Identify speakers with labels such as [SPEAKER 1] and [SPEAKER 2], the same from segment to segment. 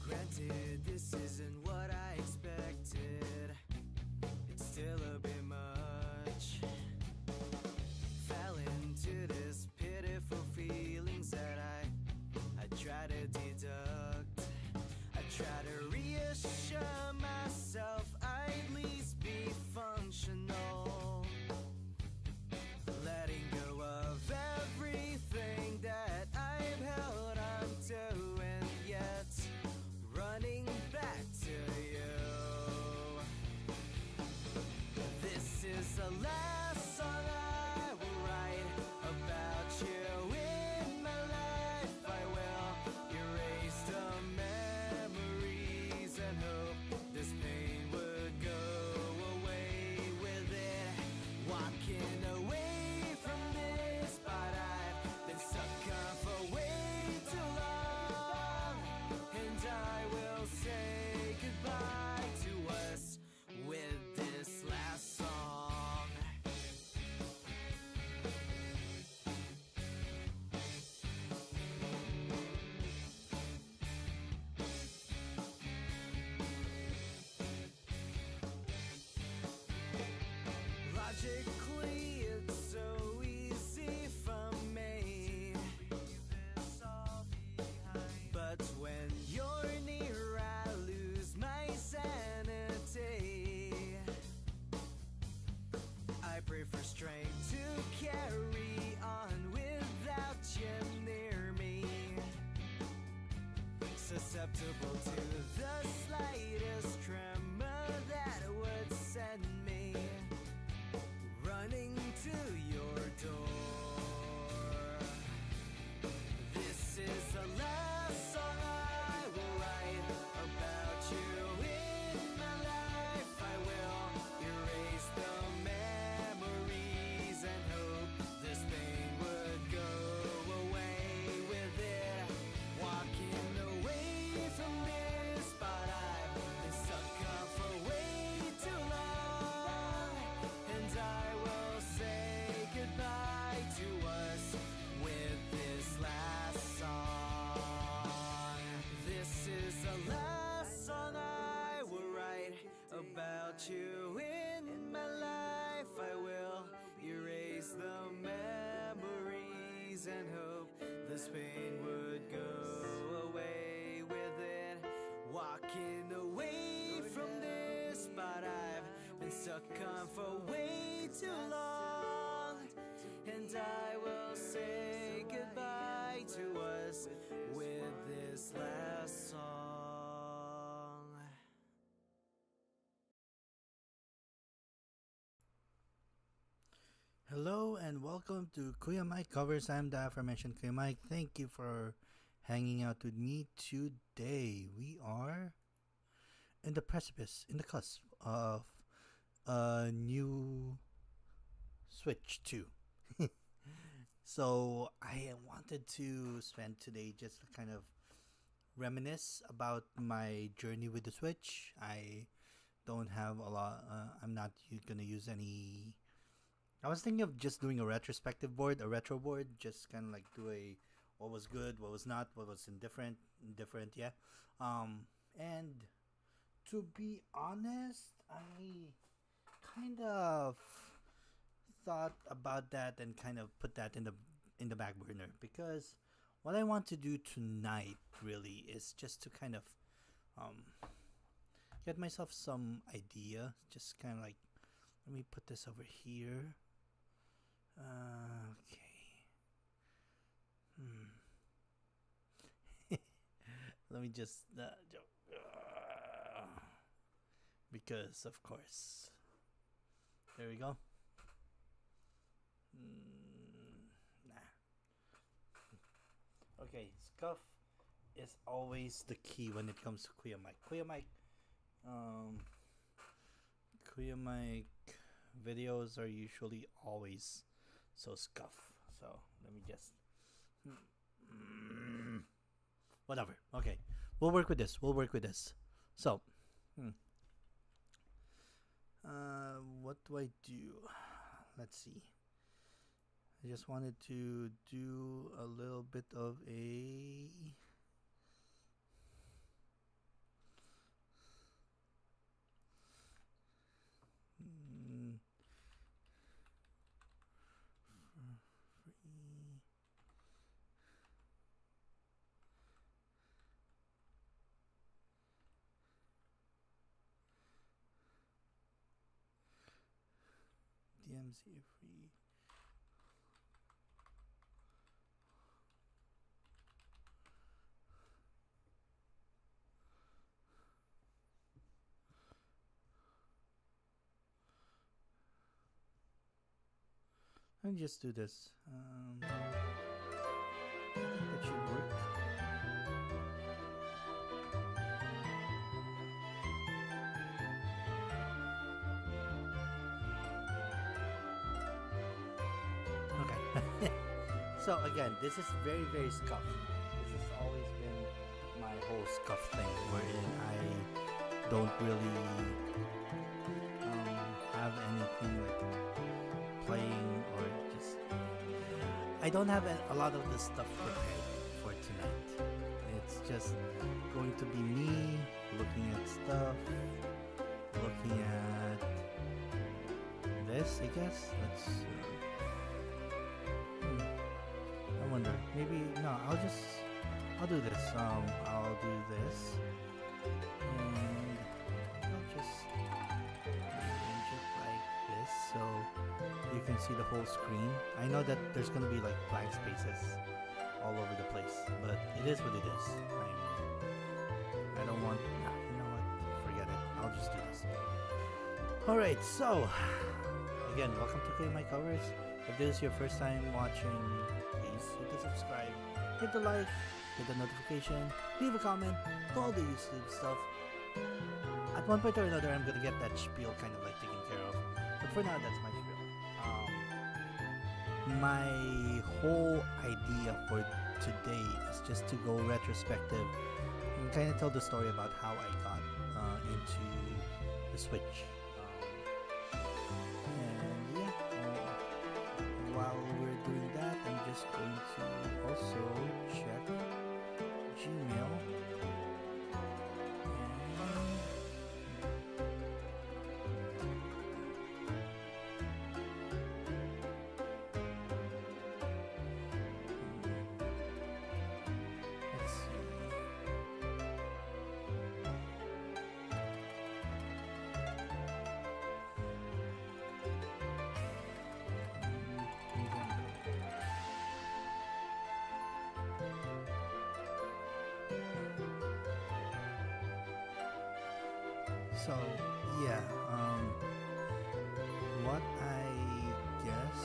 [SPEAKER 1] Granted, this isn't what I expected. It's still a bit much. Fell into this pitiful feelings that I try to deduct. I try to reassure myself I'd at least be functional. Letting go of everything that I've held on to, and yet running back to you. This is the last song I will write about you. In my life I will erase the memories and hope this pain would go away with it. Walking away from this, but I've been stuck on for way too long, and I will say goodbye to us with this last song. Logically, it's so easy for me, but when you're near, I lose my sanity. I pray for strength to carry on without you near me. Susceptible to the slightest tremor that would send me running to your door. This is the last song I will write about you. In my life I will erase the memories and hope this pain would go away with it. Walking away from this, but I've been stuck on for way too long, and I will say goodbye to us with this last song. This is the last song I will write about you. In my life I will erase the memories and hope this pain would go away with it. Walking away from this, but I've been stuck on for way too long, and I will say goodbye to us with this last song.
[SPEAKER 2] Hello and welcome to Kuya Mike Covers. I'm the aforementioned Kuya Mike. Thank you for hanging out with me today. We are in the precipice, in the cusp of a new Switch 2. So I wanted to spend today just to kind of reminisce about my journey with the Switch. I don't have a lot. I'm not gonna use any. I was thinking of just doing a retrospective board, a retro board, just kind of like do a what was good, what was not, what was indifferent, yeah. And to be honest, I kind of thought about that and kind of put that in the back burner, because what I want to do tonight really is just to kind of get myself some idea, just kind of like, let me put this over here. Okay. Let me just because of course. There we go. Nah. Okay, scuff is always the key when it comes to Kuya Mike. Kuya Mike videos are usually always so scuff. So let me just Whatever. Okay, we'll work with this. We'll work with this. So, hmm. What do I do? Let's see. I just wanted to do a little bit of a. Mm, free. DMZ free. Let me just do this. I think that should work. Okay. So again, this is very, very scuff. This has always been my whole scuff thing, wherein I don't really have anything like playing or just. I don't have a lot of this stuff prepared for tonight. It's just going to be me looking at stuff, looking at this, I guess. Let's. I wonder. Maybe no. I'll do this. I'll do this, and I'll just arrange it like this so you can see the whole screen. I know that there's gonna be like blank spaces all over the place, but it is what it is. I don't want. Nah, you know what? Forget it. I'll just do this. All right. So again, welcome to Kuya My Covers. If this is your first time watching, please hit the subscribe, hit the like, hit the notification, leave a comment, all the YouTube stuff. At one point or another, I'm gonna get that spiel kind of like taken care of. But for now, that's my spiel. My whole idea for today is just to go retrospective and kind of tell the story about how I got into the Switch. And yeah. While we're doing that, I'm just going to also check Gmail. Let's see. So yeah, what I guess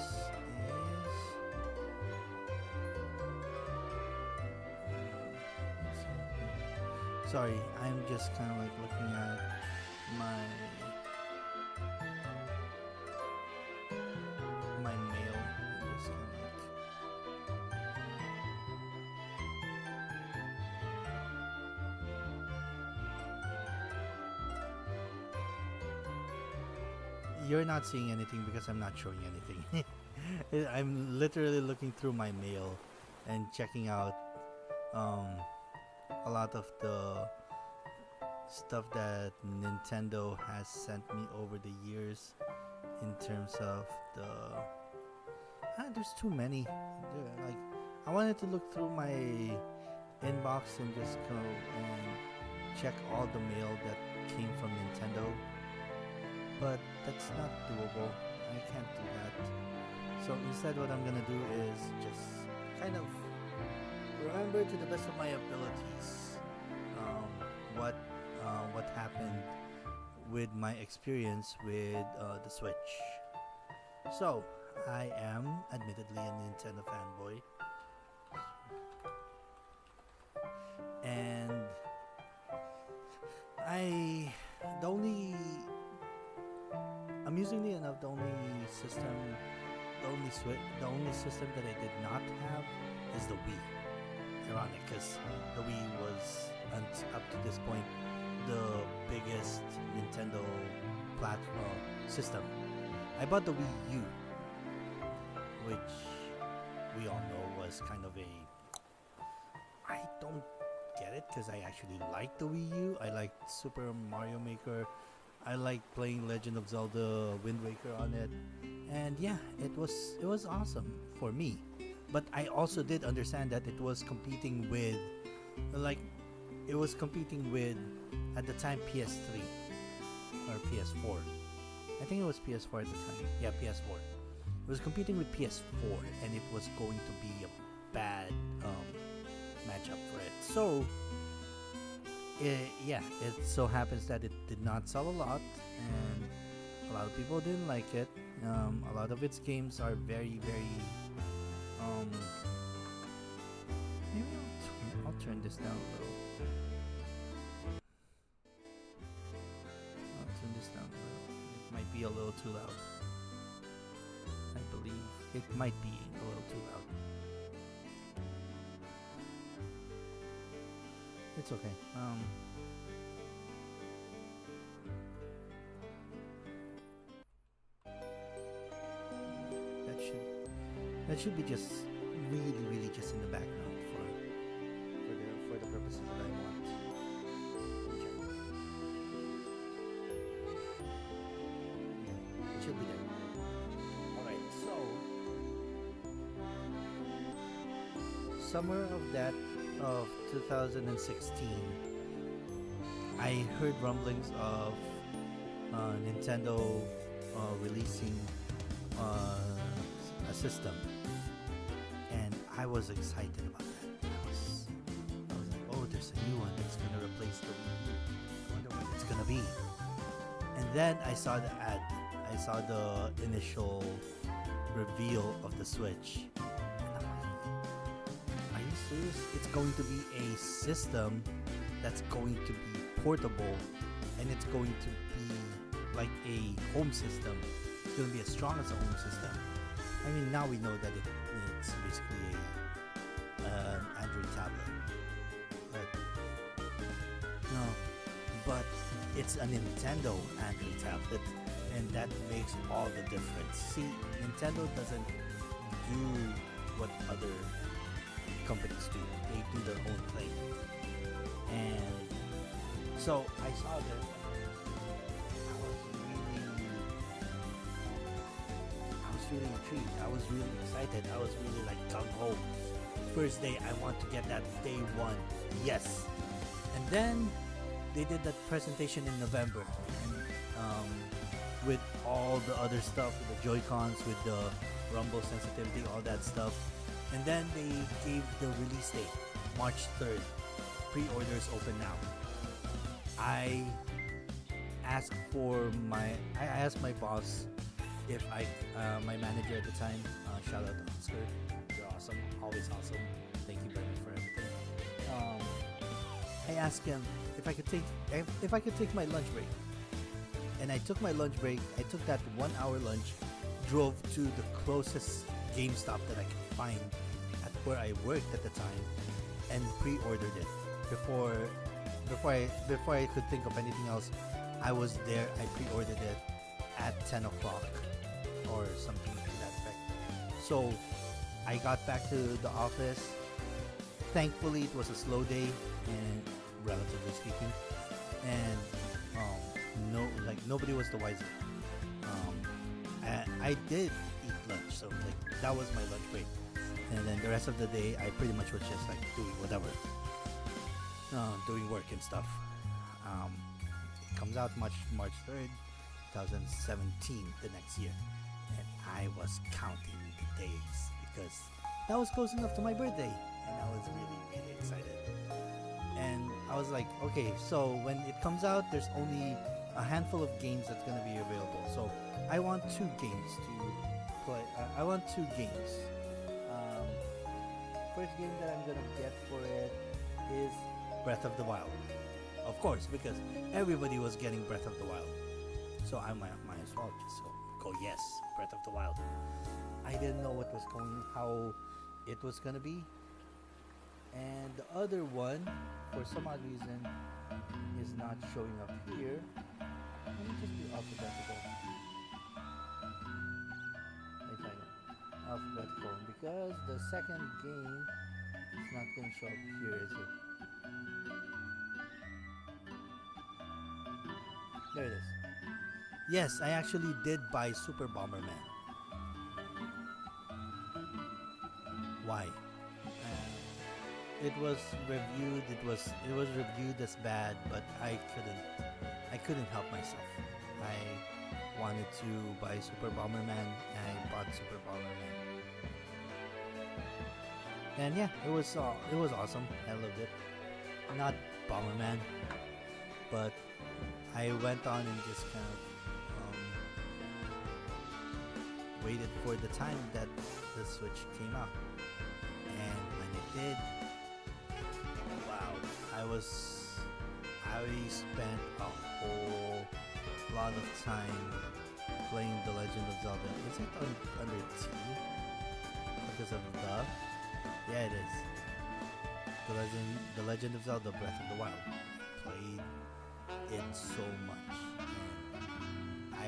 [SPEAKER 2] is sorry, I'm just kind of like looking at my mail and just kind of like you're not seeing anything because I'm not showing anything. I'm literally looking through my mail and checking out a lot of the stuff that Nintendo has sent me over the years in terms of the there's too many. Like I wanted to look through my inbox and just go and check all the mail that came from Nintendo, but that's not doable. I can't do that. So instead what I'm gonna do is just kind of remember to the best of my abilities what happened with my experience with the Switch. So I am admittedly a Nintendo fanboy, and amusingly enough, the only system that I did not have is the Wii. ironic because the Wii was, up to this point, the biggest Nintendo platform system. I bought the Wii U, which we all know was kind of a. I don't get it because I actually like the Wii U. I liked Super Mario Maker. I liked playing Legend of Zelda Wind Waker on it, and yeah, it was awesome for me. But I also did understand that it was competing with, like, it was competing with, at the time, PS3 or PS4. I think it was PS4 at the time. Yeah, PS4. It was competing with PS4, and it was going to be a bad matchup for it. So, yeah, it so happens that it did not sell a lot, and a lot of people didn't like it. A lot of its games are very, very. Maybe I'll turn this down a little. I'll turn this down a little. It might be a little too loud. I believe it might be a little too loud. It's okay. That should be just really just in the background for the purposes that I want. Okay. Yeah, it should be there. Alright, so summer of 2016, I heard rumblings of Nintendo releasing a system, and I was excited about that. I was like, oh, there's a new one that's gonna replace the Wii U. I wonder what it's gonna be. And then I saw the ad. I saw the initial reveal of the Switch, and I'm like, are you serious? It's going to be a system that's going to be portable, and it's going to be like a home system. It's going to be as strong as a home system. I mean, now we know that it's basically an Android tablet, but it's a Nintendo Android tablet, and that makes all the difference. See, Nintendo doesn't do what other companies do. They do their own thing, and so I saw that. Really intrigued. I was really excited. I was really like gung ho. First day, I want to get that day one. Yes. And then they did that presentation in November, and with all the other stuff, with the Joy-Cons, with the rumble sensitivity, all that stuff. And then they gave the release date, March 3rd. Pre-orders open now. I asked my boss if my manager at the time, shout out to Oscar, you're awesome, always awesome, thank you very much for everything. I asked him if I could take my lunch break, and I took my lunch break. I took that 1 hour lunch, drove to the closest GameStop that I could find at where I worked at the time, and pre-ordered it before I could think of anything else. I was there. I pre-ordered it at 10 o'clock or something to that effect. So I got back to the office. Thankfully, it was a slow day, and relatively speaking, and nobody was the wiser. I did eat lunch, so like that was my lunch break, and then the rest of the day I pretty much was just like doing whatever, doing work and stuff. It comes out March 3rd, 2017, the next year, and I was counting the days because that was close enough to my birthday, and I was really excited. And I was like, okay, so when it comes out, there's only a handful of games that's going to be available. So I want 2 games to play. I want 2 games. First game that I'm going to get for it is Breath of the Wild. Of course, because everybody was getting Breath of the Wild. So I might as well just go yes, Breath of the Wild. I didn't know how it was going to be. And the other one, for some odd reason, is not showing up here. Let me just do alphabetical. Wait, hang on. Alphabetical, because the second game is not going to show up here, is it? There it is. Yes, I actually did buy Super Bomberman. Why? It was reviewed. It was reviewed as bad, but I couldn't help myself. I wanted to buy Super Bomberman, and I bought Super Bomberman. And yeah, it was awesome. I loved it. Not Bomberman, but I went on and just kind of waited for the time that the Switch came out. And when it did, wow, I spent a whole lot of time playing The Legend of Zelda. Is it under T? Because of the? Yeah, it is. The Legend of Zelda Breath of the Wild. Played it so much. And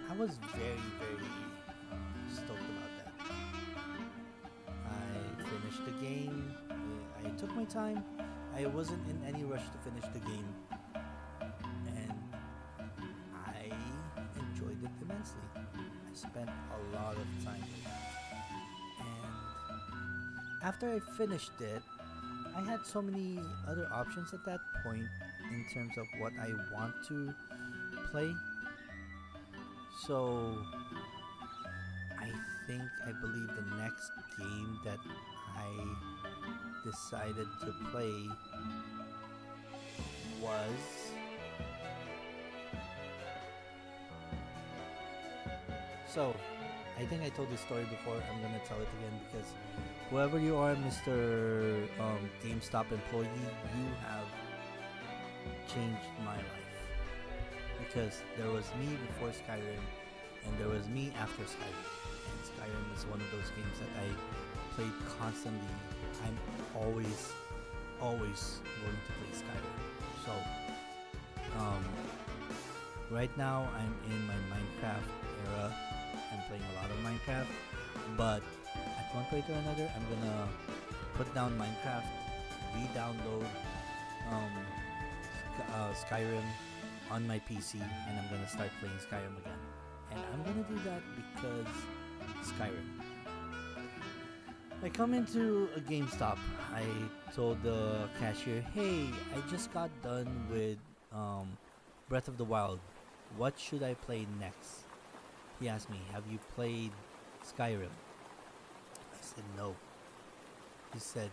[SPEAKER 2] I was very, very stoked about that. I finished the game. I took my time. I wasn't in any rush to finish the game. And I enjoyed it immensely. I spent a lot of time with it. And after I finished it, I had so many other options at that point in terms of what I want to play. So I believe the next game that I decided to play was so I think I told this story before. I'm gonna tell it again because whoever you are, Mr. GameStop employee, you have changed my life. Because there was me before Skyrim, and there was me after Skyrim. And Skyrim is one of those games that I played constantly. I'm always going to play Skyrim. So, right now I'm in my Minecraft era. I'm playing a lot of Minecraft, but at one point or another, I'm gonna put down Minecraft, re-download Skyrim on my PC, and I'm gonna start playing Skyrim again. And I'm gonna do that because Skyrim. I come into a GameStop. I told the cashier, "Hey, I just got done with Breath of the Wild. What should I play next?" He asked me, "Have you played Skyrim?" I said, "No." He said,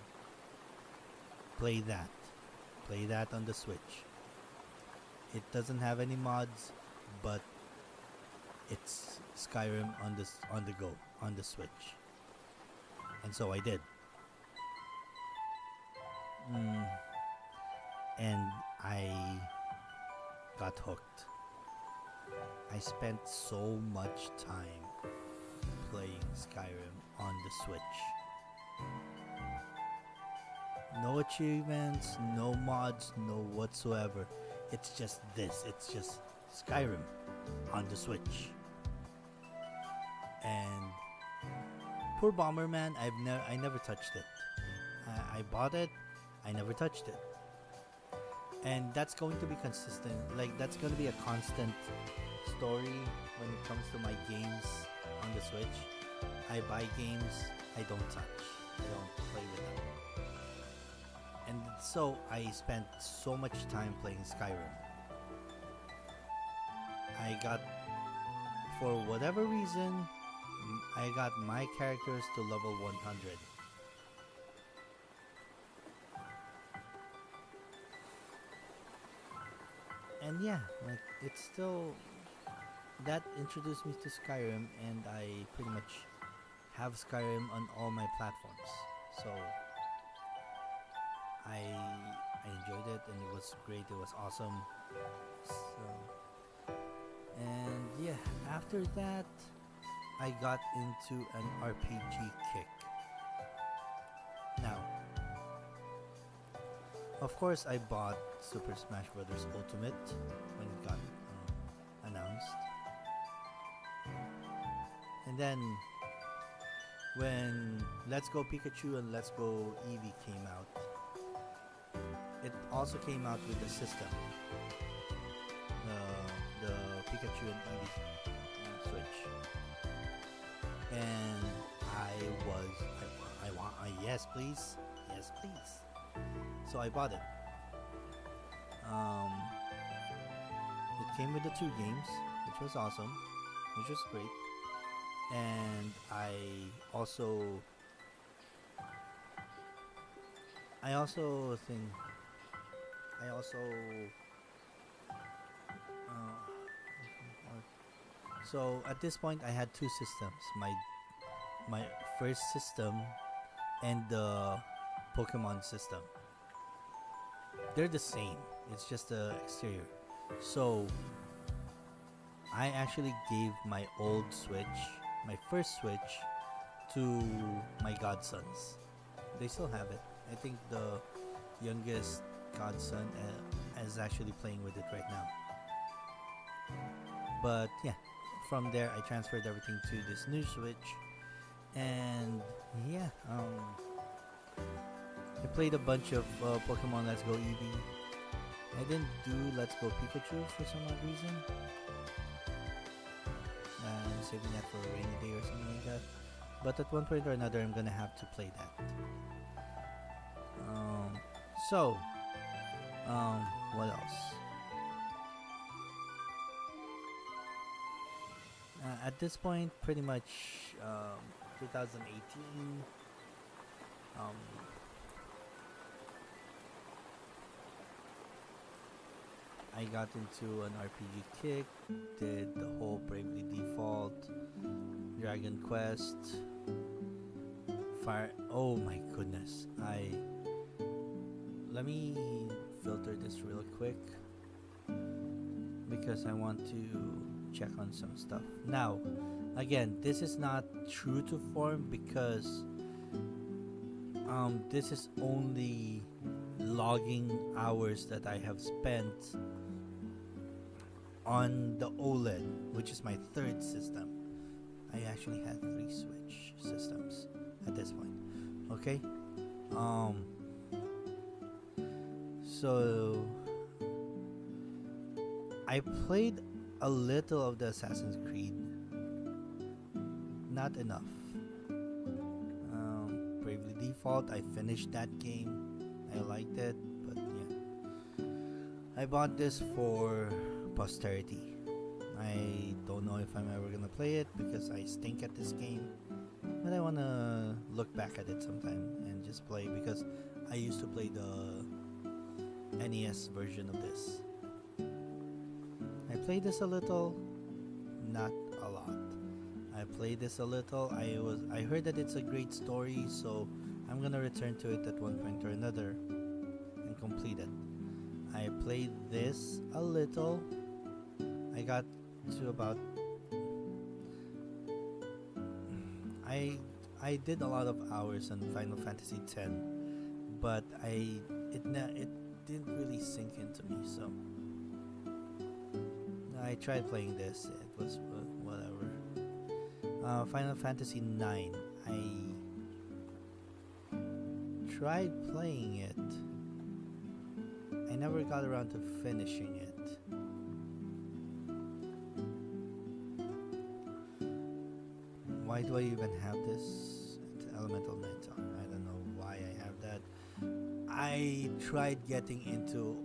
[SPEAKER 2] "Play that. Play that on the Switch. It doesn't have any mods, but it's Skyrim on the go on the Switch." And so I did. And I got hooked. I spent so much time playing Skyrim on the Switch. No achievements, no mods, no whatsoever. It's just this. It's just Skyrim on the Switch. And poor Bomberman, I never touched it. I bought it, I never touched it. And that's going to be consistent. Like, that's going to be a constant story when it comes to my games on the Switch. I buy games, I don't touch. I don't play with them. And so I spent so much time playing Skyrim. For whatever reason, I got my characters to level 100. And yeah, like, it's still, that introduced me to Skyrim, and I pretty much have Skyrim on all my platforms. So I enjoyed it, and it was great. It was awesome. So, and yeah, after that, I got into an RPG kick. Of course, I bought Super Smash Bros. Ultimate when it got announced. And then when Let's Go Pikachu and Let's Go Eevee came out, it also came out with the system, the Pikachu and Eevee Switch. And I want, yes please, yes please. So I bought it. It came with the 2 games, which was awesome, which was great. And I also think so at this point I had 2 systems. My first system and the Pokemon system. They're the same. It's just the exterior. So I actually gave my old Switch, my first Switch, to my godsons. They still have it. I think the youngest godson is actually playing with it right now. But yeah, from there I transferred everything to this new Switch, and yeah, I played a bunch of Pokemon Let's Go Eevee. I didn't do Let's Go Pikachu for some odd reason. I'm saving that for a rainy day or something like that. But at one point or another, I'm gonna have to play that. What else? At this point, pretty much 2018. I got into an RPG kick, did the whole Bravely Default, Dragon Quest, Fire. Oh my goodness! Let me filter this real quick because I want to check on some stuff. Now, again, this is not true to form because this is only logging hours that I have spent on the OLED, which is my 3rd system. I actually had 3 Switch systems at this point. Okay. So I played a little of the Assassin's Creed. Not enough. Bravely Default, I finished that game. I liked it, but yeah. I bought this for posterity. I don't know if I'm ever gonna play it because I stink at this game, but I wanna look back at it sometime and just play because I used to play the NES version of this. I played this a little, not a lot. I played this a little. I heard that it's a great story, so I'm gonna return to it at one point or another and complete it. I played this a little. I got to about I did a lot of hours on Final Fantasy X, but it didn't really sink into me. So I tried playing this. It was whatever. Final Fantasy IX. I tried playing it. I never got around to finishing it. Why do I even have this? It's Elemental Knights. I don't know why I have that. I tried getting into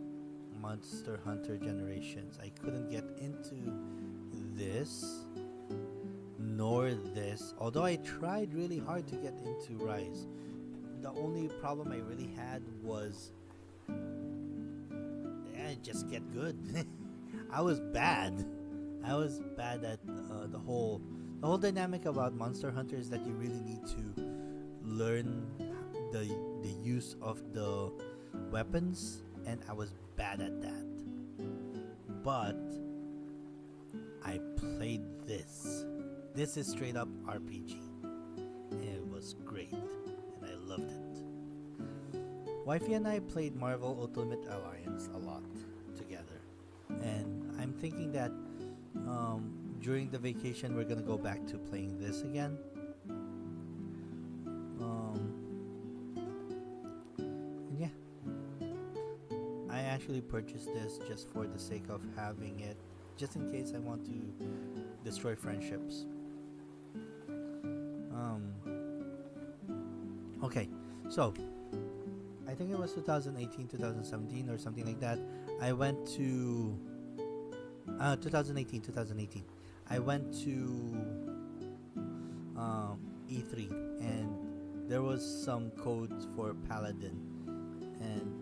[SPEAKER 2] Monster Hunter Generations. I couldn't get into this nor this. Although I tried really hard to get into Rise. The only problem I really had was just get good. I was bad. I was bad at the whole dynamic about Monster Hunter is that you really need to learn the use of the weapons, and I was bad at that. But I played this. This is straight up RPG. And it was great, and I loved it. Wifey and I played Marvel Ultimate Alliance a lot together, and I'm thinking that during the vacation we're gonna go back to playing this again. Um, and yeah, I actually purchased this just for the sake of having it, just in case I want to destroy friendships. Um, okay, so I think it was 2018, 2017, or something like that. I went to 2018. I went to E3, and there was some codes for Paladin, and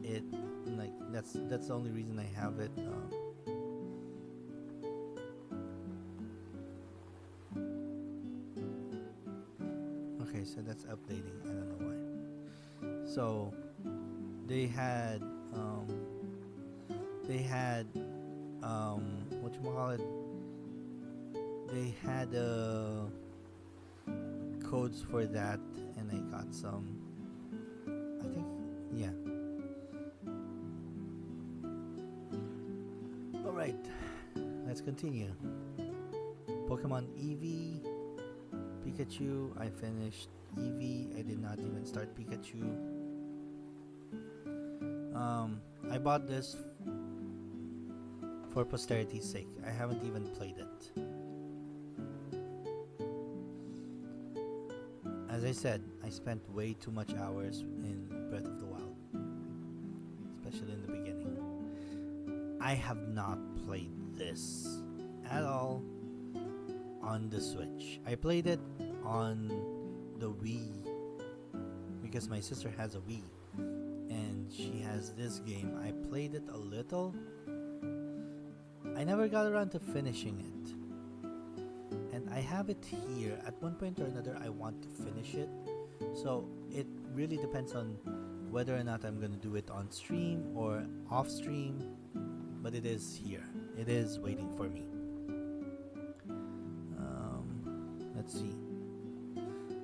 [SPEAKER 2] it like that's the only reason I have it. Okay, so that's updating. I don't know why. So they had what you call it? They had codes for that, and I got some. I think, yeah. All right, let's continue. Pokemon Eevee, Pikachu. I finished Eevee. I did not even start Pikachu. I bought this for posterity's sake. I haven't even played it. As I said, I spent way too much hours in Breath of the Wild, especially in the beginning. I have not played this at all on the Switch. I played it on the Wii because my sister has a Wii and she has this game. I played it a little. I never got around to finishing it. And I have it here. At one point or another, I want to finish it. So it really depends on whether or not I'm going to do it on stream or off stream. But it is here. It is waiting for me. Let's see.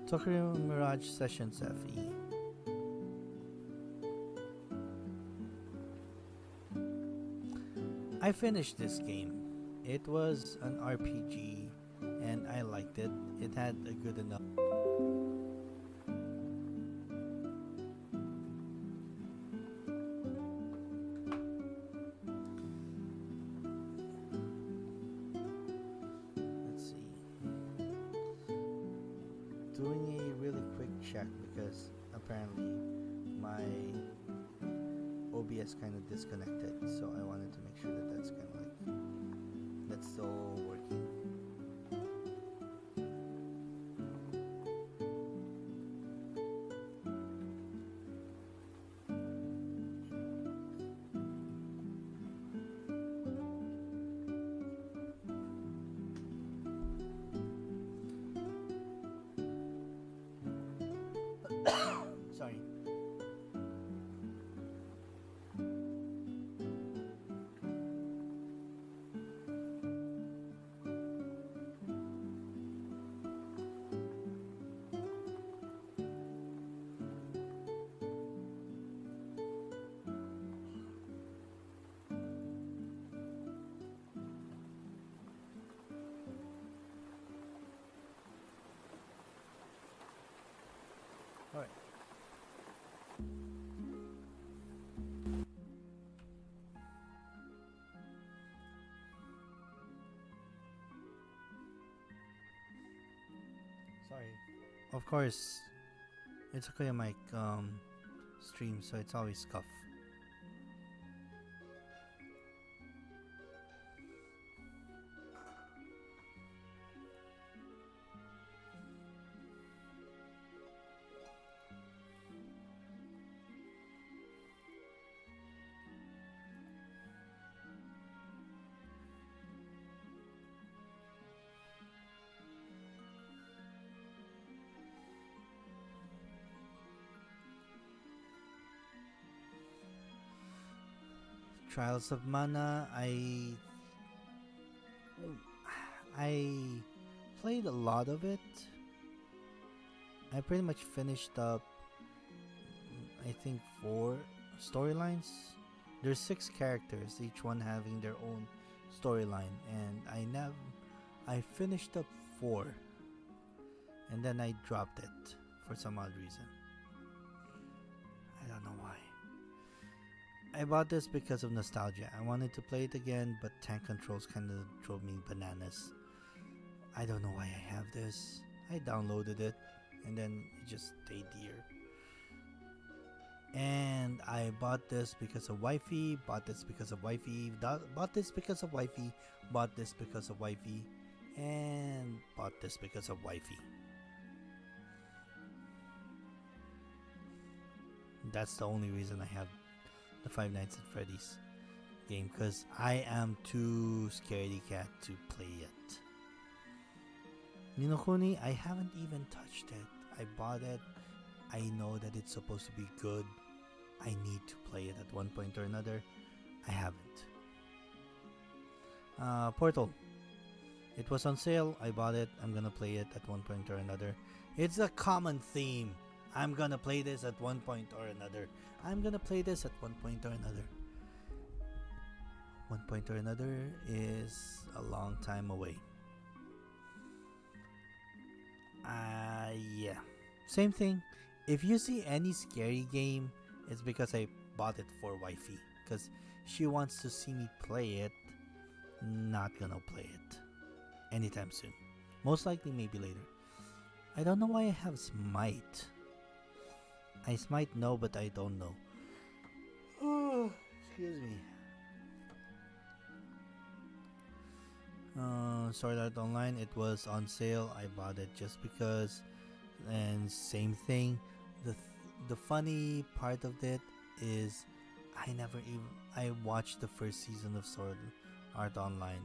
[SPEAKER 2] Tokyo Mirage Sessions FE. I finished this game. It was an RPG and I liked it. It had a good enough. Let's see. Doing a really quick check because apparently my OBS kind of disconnected, so I wanted to make sure that that's kind of like that's still working. Sorry. All right. Sorry. Of course, it's a Kuya mic stream, so it's always scuff. Trials of Mana, I played a lot of it. I pretty much finished up. I think 4 storylines. There's 6 characters, each one having their own storyline, and I finished up 4, and then I dropped it for some odd reason. I don't know why. I bought this because of nostalgia. I wanted to play it again, but tank controls kind of drove me bananas. I don't know why I have this. I downloaded it, and then it just stayed here. And I bought this because of wifey, bought this because of wifey, bought this because of wifey, bought this because of wifey, and bought this because of wifey. That's the only reason I have the Five Nights at Freddy's game, because I am too scaredy cat to play it. Ni no Kuni, I haven't even touched it. I bought it. I know that it's supposed to be good. I need to play it at one point or another. I haven't. Portal. It was on sale. I bought it. I'm gonna play it at one point or another. It's a common theme. I'm gonna play this at one point or another. I'm gonna play this at one point or another. One point or another is a long time away. Yeah. Same thing. If you see any scary game, it's because I bought it for wifey. Because she wants to see me play it. Not gonna play it anytime soon. Most likely maybe later. I don't know why I have Smite. I Smite know, but I don't know. Oh, excuse me. Sword Art Online, it was on sale. I bought it just because. And same thing. The funny part of it is I watched the first season of Sword Art Online,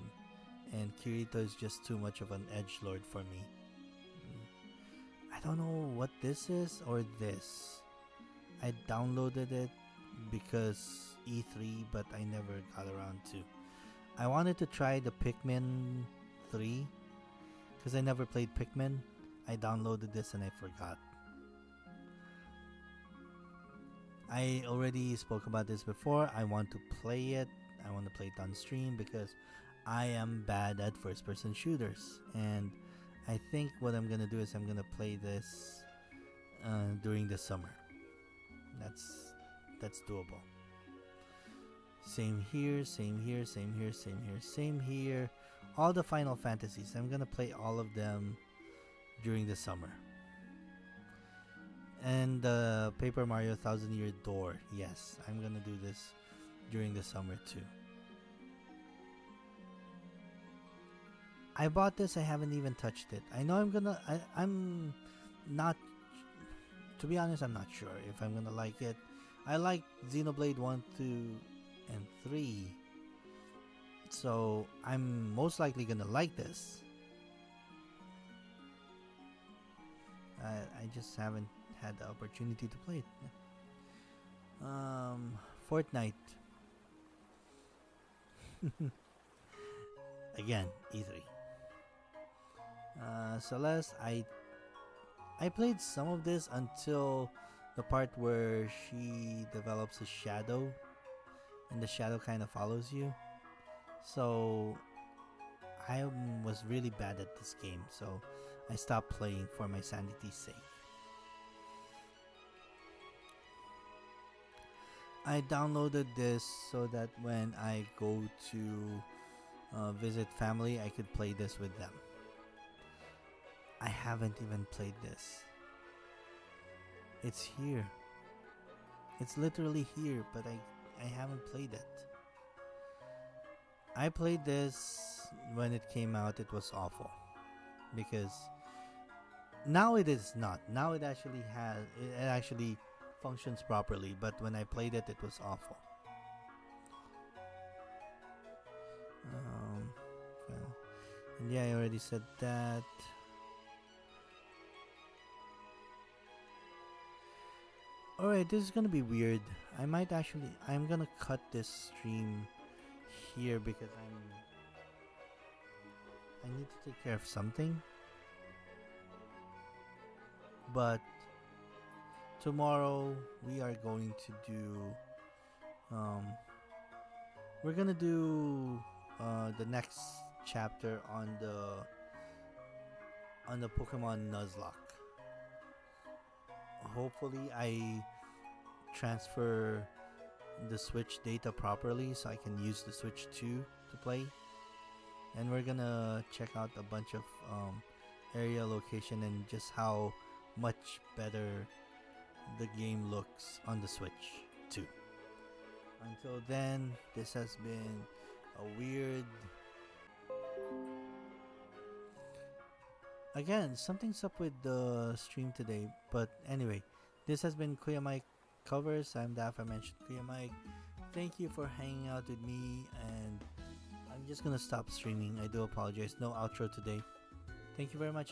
[SPEAKER 2] and Kirito is just too much of an edgelord for me. I don't know what this is or this. I downloaded it because E3, but I never got around to. I wanted to try the Pikmin 3 because I never played Pikmin. I downloaded this and I forgot. I already spoke about this before. I want to play it. I want to play it on stream because I am bad at first-person shooters. And I think what I'm going to do is I'm going to play this during the summer. That's doable. Same here, same here, same here, same here, same here. All the Final Fantasies. I'm going to play all of them during the summer. And Paper Mario Thousand Year Door. Yes, I'm gonna do this during the summer too. I bought this. I haven't even touched it. I know I'm not. To be honest, I'm not sure if I'm gonna like it. I like Xenoblade 1, 2, and 3. So I'm most likely gonna like this. I just haven't had the opportunity to play it. Fortnite. Again, E3. Celeste, I played some of this until the part where she develops a shadow, and the shadow kind of follows you. So I was really bad at this game, so I stopped playing for my sanity's sake. I downloaded this so that when I go to visit family, I could play this with them. I haven't even played this. It's here. It's literally here, but I haven't played it. I played this when it came out. It was awful because now it is not. Now it actually functions properly, but when I played it, it was awful. Well, and yeah, I already said that. Alright, this is gonna be weird. I'm gonna cut this stream here because I need to take care of something. But tomorrow we are going to do um, we're gonna do the next chapter on the Pokemon Nuzlocke. Hopefully, I transfer the Switch data properly so I can use the Switch 2 to play. And we're gonna check out a bunch of area location and just how much better the game looks on the Switch 2. Until then, this has been a weird. Again, something's up with the stream today. But anyway, this has been Kuya Mike Covers. I'm the aforementioned Kuya Mike. Thank you for hanging out with me, and I'm just gonna stop streaming. I do apologize. No outro today. Thank you very much.